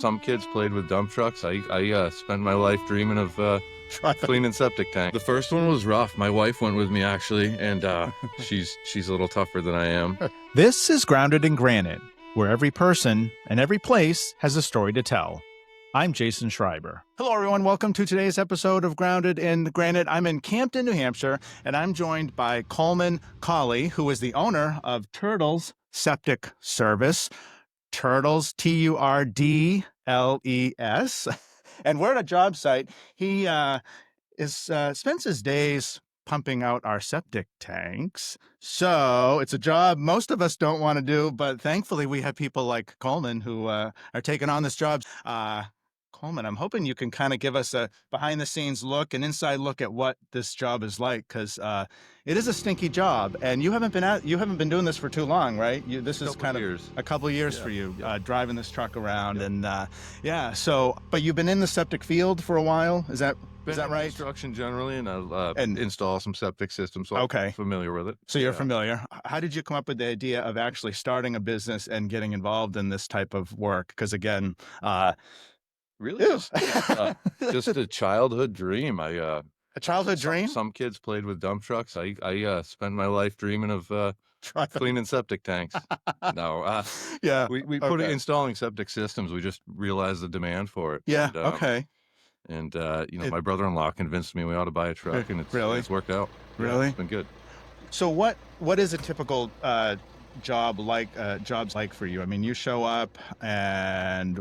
Some kids played with dump trucks. I spent my life dreaming of cleaning septic tank. The first one was rough. My wife went with me actually, and she's a little tougher than I am. This is Grounded in Granite, where every person and every place has a story to tell. I'm Jason Schreiber. Hello, everyone. Welcome to today's episode of Grounded in Granite. I'm in Campton, New Hampshire, and I'm joined by Coleman Cawley, who is the owner of Turdle's Septic Service. Turdles, Turdles. And we're at a job site. He spends his days pumping out our septic tanks. So it's a job most of us don't want to do, but thankfully we have people like Coleman who are taking on this job. Coleman, I'm hoping you can kind of give us a behind-the-scenes look, an inside look at what this job is like, because it is a stinky job, and you haven't been doing this for too long, right? This is kind of a couple of years for you, driving this truck around, and but you've been in the septic field for a while. Is that right? Construction generally, and I'll install some septic systems, so I'm familiar with it. So you're familiar. How did you come up with the idea of actually starting a business and getting involved in this type of work? Because again, really, just a childhood dream. A childhood dream? Some kids played with dump trucks. I spent my life dreaming of cleaning septic tanks. No, we put installing septic systems. We just realized the demand for it. Yeah. And my brother-in-law convinced me we ought to buy a truck, and it's worked out. Really, it's been good. So what is a typical jobs like for you? I mean, you show up, and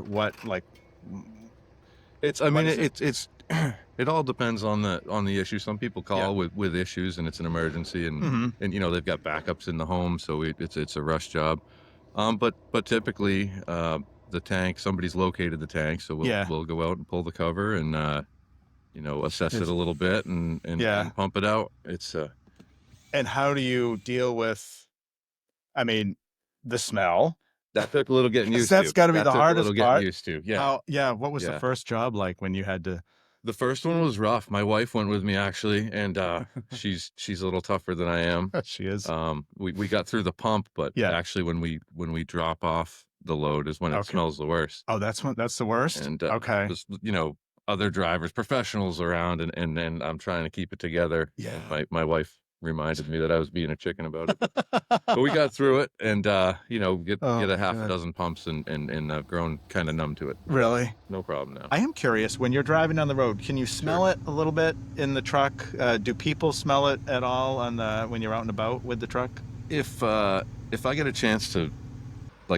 it all depends on the issue. Some people call with issues, and it's an emergency, and and they've got backups in the home, so it's a rush job. But typically the tank, somebody's located the tank, so we'll go out and pull the cover and assess it a little bit and pump it out. And how do you deal with, I mean, the smell? That took a little getting used to. That's got to be the hardest part. Getting used to. Yeah. What was the first job like when you had to? The first one was rough. My wife went with me actually, and she's a little tougher than I am. She is. We got through the pump, but actually when we drop off the load is when it smells the worst. Oh, that's the worst. And there's, other drivers, professionals around, and I'm trying to keep it together. Yeah. My wife reminded me that I was being a chicken about it, but we got through it, and get a half a dozen pumps, and I've grown kind of numb to it. Really? No problem now. I am curious, when you're driving down the road, can you smell it a little bit in the truck? Do people smell it at all when you're out and about with the truck? If I get a chance to,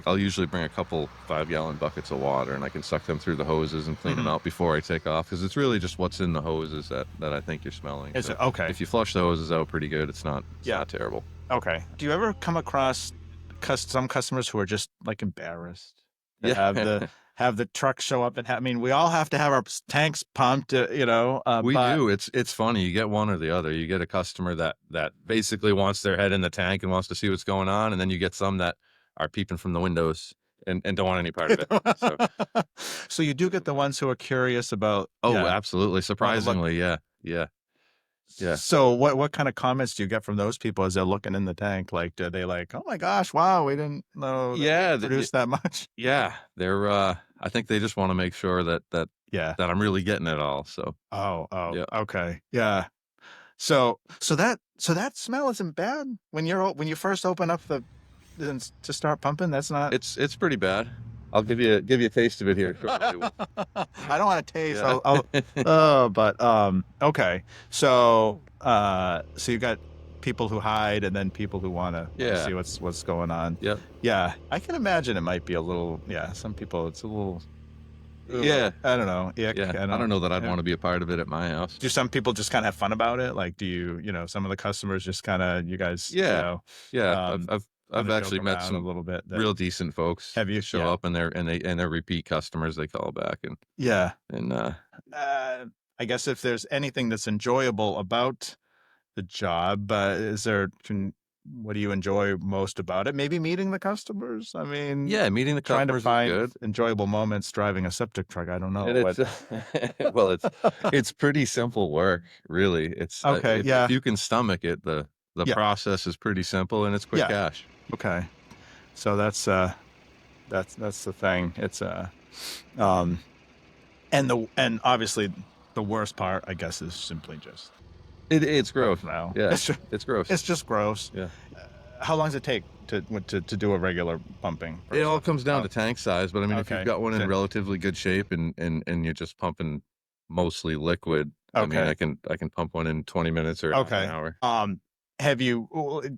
I'll usually bring a couple 5-gallon buckets of water, and I can suck them through the hoses and clean them out before I take off, because it's really just what's in the hoses that I think you're smelling. Is it? Okay. If you flush the hoses out pretty good, it's not terrible. Okay. Do you ever come across some customers who are just embarrassed to have the truck show up we all have to have our tanks pumped, we do. It's funny. You get one or the other. You get a customer that basically wants their head in the tank and wants to see what's going on, and then you get some that are peeping from the windows and don't want any part of it. So you do get the ones who are curious about. Oh, absolutely. Surprisingly. Yeah. So what kind of comments do you get from those people as they're looking in the tank? Do they oh my gosh, wow, we didn't know they produced that much? Yeah. They're I think they just want to make sure that I'm really getting it all. So okay. Yeah. So that smell isn't bad when you first open up to start pumping. That's not. It's pretty bad. I'll give you a taste of it here. I don't want to taste. Yeah. Okay. So you got people who hide, and then people who want to see what's going on. Yeah. Yeah. I can imagine it might be a little. Yeah. Some people, it's a little. Yeah. I don't know. Yeah. I don't know that I'd want to be a part of it at my house. Do some people just kind of have fun about it? Do you, some of the customers just kind of, you guys, Yeah. I've actually met some a little bit real decent folks. Have you? Show up, and they're repeat customers. They call back and I guess if there's anything that's enjoyable about the job, what do you enjoy most about it? Maybe meeting the customers. I mean, meeting the customers. Trying to find good enjoyable moments driving a septic truck. I don't know. It's pretty simple work, really. It's if you can stomach it, the process is pretty simple, and it's quick cash. Okay, so that's the thing. It's Um, and obviously the worst part, I guess, is simply just It's gross. now. Yeah, it's gross. It's just gross. Yeah. How long does it take to do a regular pumping It all process? comes down Oh, to tank size, but I mean, if you've okay. got one in relatively good shape and you're just pumping mostly liquid, I mean, Okay. I can pump one in 20 minutes or half an Okay. hour.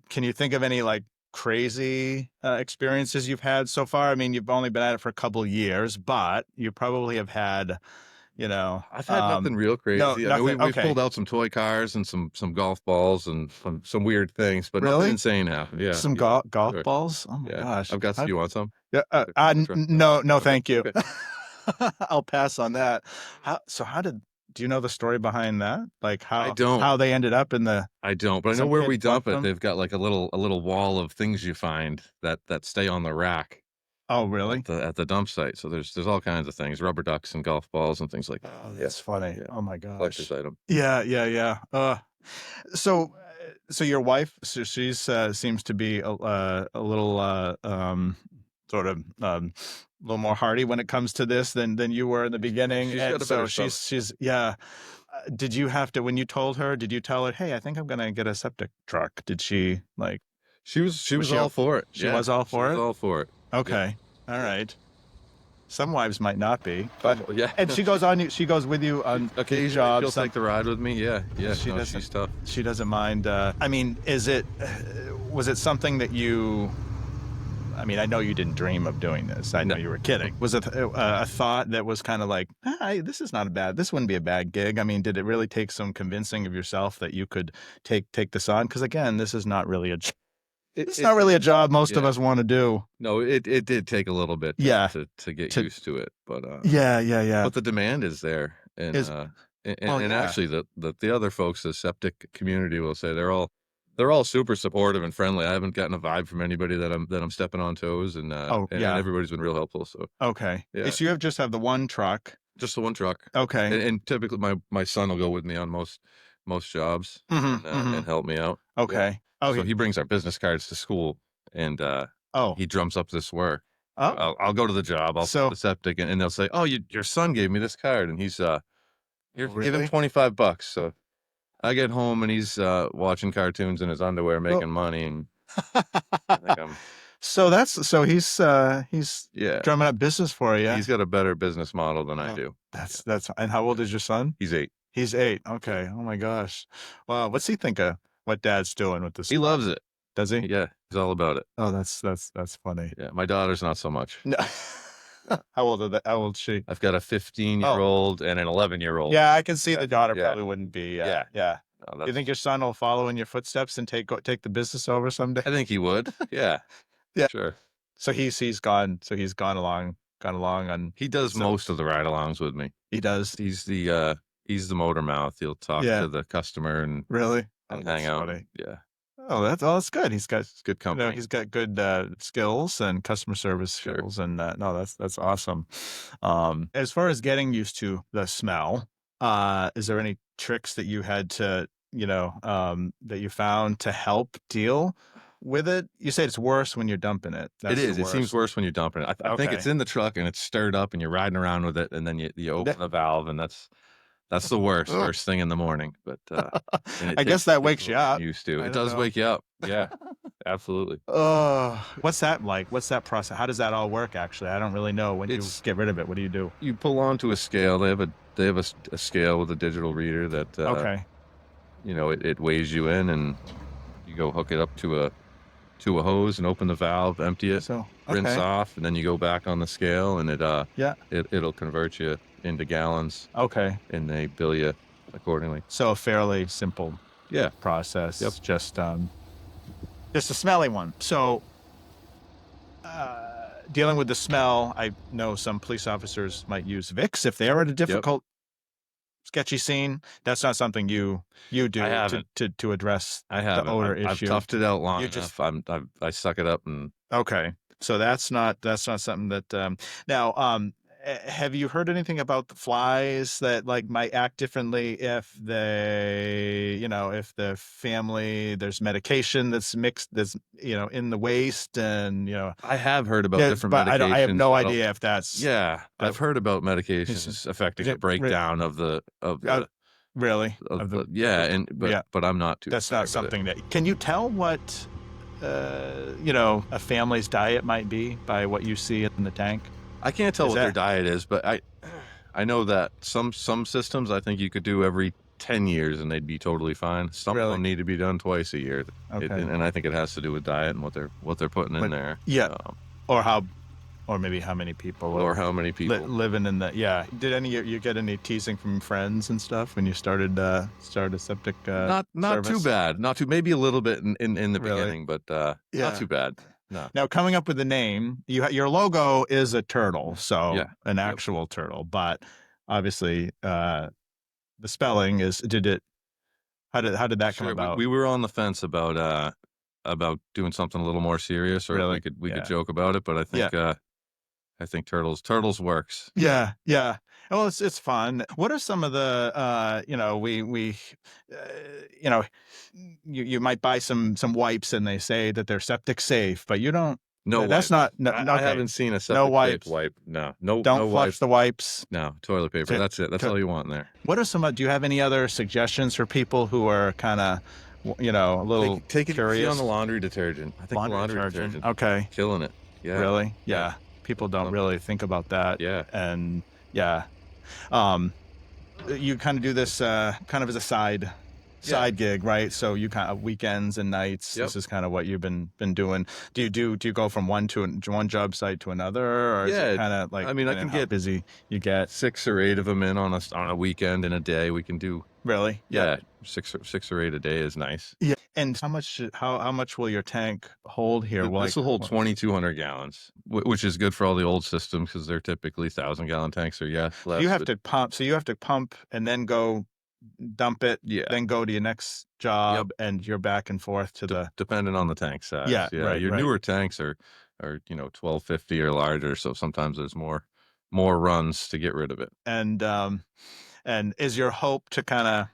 Can you think of any like crazy experiences you've had so far? I mean, you've only been at it for a couple years, but you probably have had, I've had nothing real no, crazy. I mean, nothing. we've Okay. pulled out some toy cars and some golf balls and some weird things, but nothing Really? insane happened. Yeah, Some yeah, golf sure. balls? Oh my Yeah, gosh. I've got some. You want some? Yeah. To try? No, no, Okay, thank you. okay. I'll pass on that. Do you know the story behind that? Like I don't. how they ended up in the, I don't, but I know some where kid we dump left it. them? They've got like a little wall of things you find that stay on the rack Oh, really? at the dump site. So there's all kinds of things, rubber ducks and golf balls and things like that. Oh, that's funny. Yeah, Oh my gosh. collector's item. Yeah, yeah, yeah. So your wife, so she's seems to be a little sort of a little more hardy when it comes to this than you were in the beginning, She's and got a better so stomach. she's yeah. Did you have to, when you told her? Did you tell her, "Hey, I think I'm gonna get a septic truck"? Did she like? She Was was she all for it. she Yeah, was all she for was it? all for it. Yep. Okay, all Yep. right. Some wives might not be, but Yeah. and she goes with you on Occasionally, she'll jobs. take the ride with me. Yeah, yeah. She No, doesn't she's tough. she doesn't mind. I mean, was it something that you, I mean, I know you didn't dream of doing this. I know No. you were kidding. Was it a thought that was kind of like, this is not a bad, this wouldn't be a bad gig? I mean, did it really take some convincing of yourself that you could take this on? Because again, this is not really it's not really a job most of Yeah. us want to do. No, it did take a little bit Yeah. to get To used to it, Yeah, yeah, yeah. but the demand is there, Is Well, and yeah. actually the other folks, the septic community, will say they're all super supportive and friendly. I haven't gotten a vibe from anybody that I'm stepping on toes, Oh, and yeah. everybody's been real helpful. So Okay. yeah, So you just have the one truck. just the one truck, Okay. and typically my son will go with me on most jobs Mm-hmm. Mm-hmm. and help me out. Yeah. Okay. Oh, So he brings our business cards to school, and oh, he drums up this work. oh. I'll go to the job. I'll So put the septic, and they'll say, "Oh, your son gave me this card, and he's here, give him really? 25 bucks." So I get home, and he's watching cartoons in his underwear, Well, making money, and I think I'm so he's yeah. drumming up business for you. He's got a better business model than I Oh, do. that's and how old is your son? He's 8. He's 8. Okay. Oh my gosh. Wow. What's he think of what dad's doing with this? He loves it. Does he? Yeah, he's all about it. Oh, that's funny. Yeah, my daughter's not so much. No. How old is she? I've got a 15-year-old and an 11-year-old. Yeah, I can see the daughter Yeah. probably wouldn't be. Yeah. Yeah. No, You think your son will follow in your footsteps and take the business over someday? I think he would. Yeah. Yeah. Sure. So he's gone along on. He does So- most of the ride-alongs with me. He does. He's the motor mouth. He'll talk Yeah. to the customer and Really? Oh, hang that's out. funny. Yeah. Oh, that's good. He's got It's good company. he's got good skills and customer service Sure. skills, and no, that's awesome. As far as getting used to the smell, is there any tricks that you had to, that you found to help deal with it? You said it's worse when you're dumping it. That's It is. the It seems worst. worse when you're dumping it. I think it's Okay. in the truck and it's stirred up and you're riding around with it, and then you open the valve, and that's the worst Ugh. first thing in the morning. But and it I guess takes that wakes you a little up. getting used to. I It don't does know. wake you up. Yeah. Absolutely. What's that like? What's that process? How does that all work? Actually, I don't really know. When you It's- get rid of it, what do you do? You pull onto a scale. They have a scale with a digital reader that Okay. it weighs you in, and you go hook it up to a hose and open the valve, empty it, So rinse okay. off, and then you go back on the scale, and Yeah. it'll convert you into gallons, Okay. and they bill you accordingly. So a fairly simple Yeah. process. Yep. Just a smelly one. So dealing with the smell, I know some police officers might use Vicks if they're at a difficult, sketchy scene. That's not something you do I haven't. to address I haven't. odor I've issue. toughed it out long You enough. just- I suck it up, and Okay. So that's not something that now Have you heard anything about the flies that like might act differently if they, if the family there's medication that's mixed that's in the waste and I have heard about yeah, different but I have medications. no I don't. idea if that's Yeah, that I've heard about is medications affecting the breakdown of uh, really of the yeah, and yeah, but I'm not too that's not familiar with it. something that can you tell what a family's diet might be by what you see in the tank? I can't tell Is what their that diet is, but I know that some systems I think you could do every 10 years and they'd be totally fine. Some of really them need to be done twice a year. okay? And I think it has to do with diet and what they're putting in But there, yeah, or how or maybe how many people or how many people. living in the yeah. Did any you get any teasing from friends and stuff when you started a septic Not too service? bad. Not too maybe a little bit in the Really? beginning, but not Yeah. too bad. No. Now coming up with the name, your logo is a turtle, so Yeah. an Yep. actual turtle, but obviously the spelling is did it how did that come Sure. about? We were on the fence about doing something a little more serious, or if Really? we could Yeah. joke about it, but Yeah. I think turtles works. Yeah, yeah. Well, it's fun. What are some of the uh, you know you might buy some wipes and they say that they're septic safe, but you don't. No That's wipes. not no, I okay. haven't seen a No septic safe wipes. wipe. No. Don't No flush wipes. the wipes. No, toilet paper. To, That's it. That's to, all you want in there. what are some? Do you have any other suggestions for people who are kind of a little Take it easy on curious? the laundry detergent. I think the Laundry laundry detergent. detergent Okay. killing it. Yeah. Really? Yeah. Yeah. People don't Um, really think about that, yeah. and yeah. Um, you kind of do this kind of as a Yeah. side gig, right? So you kind of weekends and nights. Yep. This is kind of what you've been doing. Do you go from one job site to another, or is it Yeah. kind of like I mean, I depending can on how get busy you get? 6 or 8 of them in on a weekend in a day. We can do Really? Yeah. yeah, 6 or 8 a day is nice. Yeah. And how much will your tank hold here? This Like will hold 2,200 gallons, which is good for all the old systems because they're typically 1,000-gallon tanks or less. you have But to pump. So you have to pump and then go dump it, yeah, then go to your next job, and you're back and forth to the. depending on the tank size. Yeah. Yeah, Right. your Right. newer tanks are 1,250 or larger, so sometimes there's more runs to get rid of it. And is your hope to kind of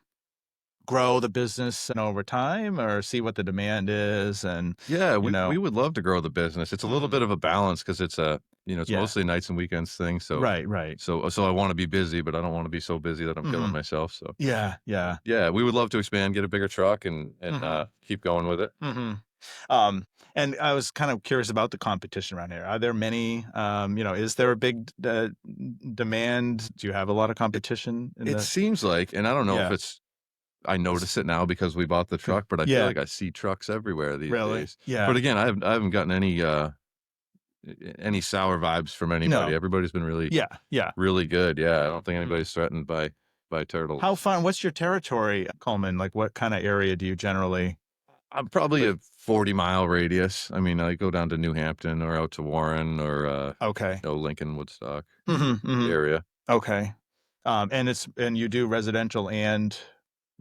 grow the business over time or see what the demand is and Yeah, you know we would love to grow the business. It's a little bit of a balance because it's yeah mostly nights and weekends thing. So right so I want to be busy, but I don't want to be so busy that I'm killing hmm myself. So yeah yeah, we would love to expand, get a bigger truck, and hmm keep going with it. hmm and I was kind of curious about the competition around here. Are there many is there a big demand? Do you have a lot of competition in It the seems like, and I don't know if yeah I notice it now because we bought the truck, but I feel yeah like I see trucks everywhere these really days. yeah But again, I haven't gotten any sour vibes from anybody. no Everybody's been yeah really good. Yeah, I don't think Mhm. anybody's threatened by turtles. How fun what's your territory, Coleman? Like what kind of area do you generally I'm probably like a 40-mile radius. I mean, I go down to New Hampton or out to Warren or okay Lincoln, Woodstock hmm area. Okay. And you do residential and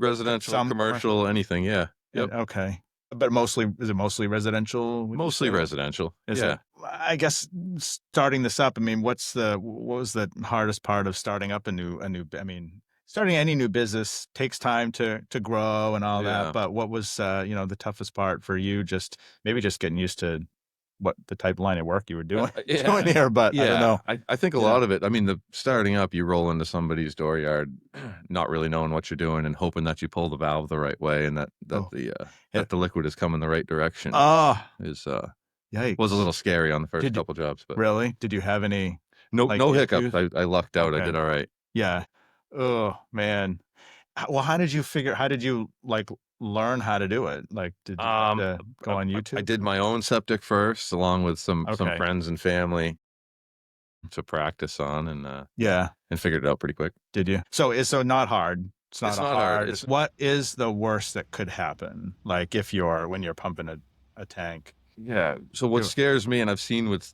Residential, some commercial. commercial, anything. Yeah. Yep. Okay. But is it mostly residential, would you Mostly say? residential. Is Yeah. it? I guess starting this up, I mean, what was the hardest part of starting up I mean, starting any new business takes time to grow and all that, Yeah. but what was the toughest part for you? Maybe just getting used to what the type of line of work you were doing doing Yeah. here, but I don't Yeah. know. I think a lot of it, I mean, the starting up, you roll into somebody's dooryard, not really knowing what you're doing and hoping that you pull the valve the right way and Oh, yeah. that the liquid is coming the right direction Oh, is was a yikes. little scary on the first Did you couple jobs, but really? Did you have any like no hiccups. issues? I lucked out. I Okay. did all right. Yeah. Oh, man. Well, how did you like learn how to do it? Like, did you have Um, to go on I YouTube? did my own septic first, along with some Okay. friends and family to practice on, Yeah. and figured it out pretty quick. Did you? So not hard. It's not It's a not hard. hard. What is the worst that could happen? Like when you're pumping a tank? Yeah. So what Do- scares me, and I've seen with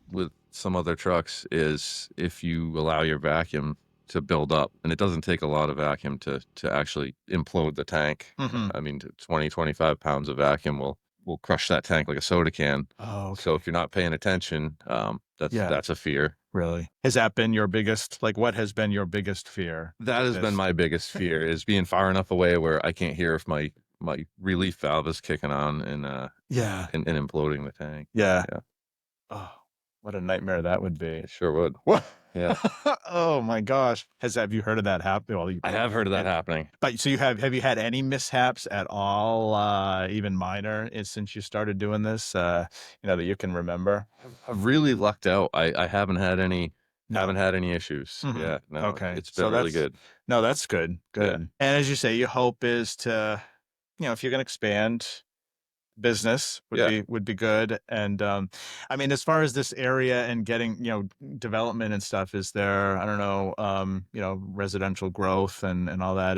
some other trucks, is if you allow your vacuum to build up, and it doesn't take a lot of vacuum to actually implode the tank. Mhm. I mean, 20, 25 pounds of vacuum will crush that tank like a soda can. Oh, So okay. if you're not paying attention, Yeah. that's a fear. Really? Has that been your biggest, like, what has been your biggest fear? That has been my biggest fear, is being far enough away where I can't hear if my relief valve is kicking on and Yeah. and imploding the tank. Yeah. Yeah. Oh, what a nightmare that would be. It sure would. What? Yeah. Oh my gosh. Have you heard of that happen? Well, I have heard of that happening. But so have you had any mishaps at all, even minor, since you started doing this, that you can remember? I've really lucked out. I haven't had any No. haven't had any issues. Mhm. Yeah. No. Okay. It's So been really good. No, that's good. Good. Yeah. And as you say, your hope is to, if you're going to expand, business would be good. And I mean, as far as this area and getting, development and stuff, is there, I don't know, residential growth and all that,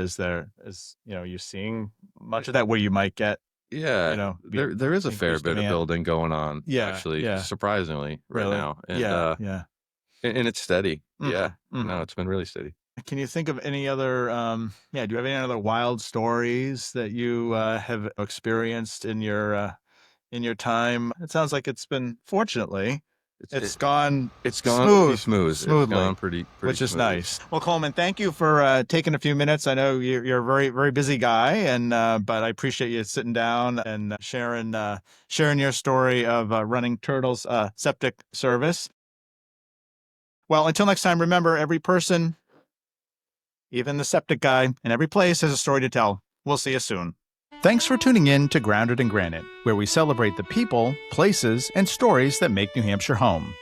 you seeing much of that where you might get, Yeah. There is a fair increased bit of demand? building going on, Yeah, actually, yeah. surprisingly right Really? now. And Yeah. and it's steady. Yeah. Mhm. No, it's been really steady. Can you think of any other, do you have any other wild stories that you have experienced in your time? It sounds like it's been, fortunately, it's gone It's gone pretty smoothly, It's gone pretty which is smooth. nice. Well, Coleman, thank you for taking a few minutes. I know you're a very, very busy guy, and but I appreciate you sitting down and sharing your story of running Turdle's septic service. Well, until next time, remember, every person, even the septic guy, in every place has a story to tell. We'll see you soon. Thanks for tuning in to Grounded in Granite, where we celebrate the people, places, and stories that make New Hampshire home.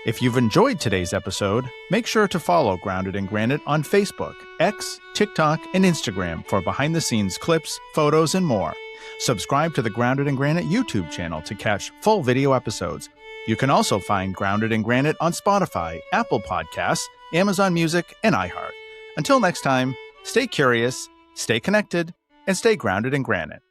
If you've enjoyed today's episode, make sure to follow Grounded in Granite on Facebook, X, TikTok, and Instagram for behind-the-scenes clips, photos, and more. Subscribe to the Grounded in Granite YouTube channel to catch full video episodes. You can also find Grounded in Granite on Spotify, Apple Podcasts, Amazon Music, and iHeart. Until next time, stay curious, stay connected, and stay grounded in granite.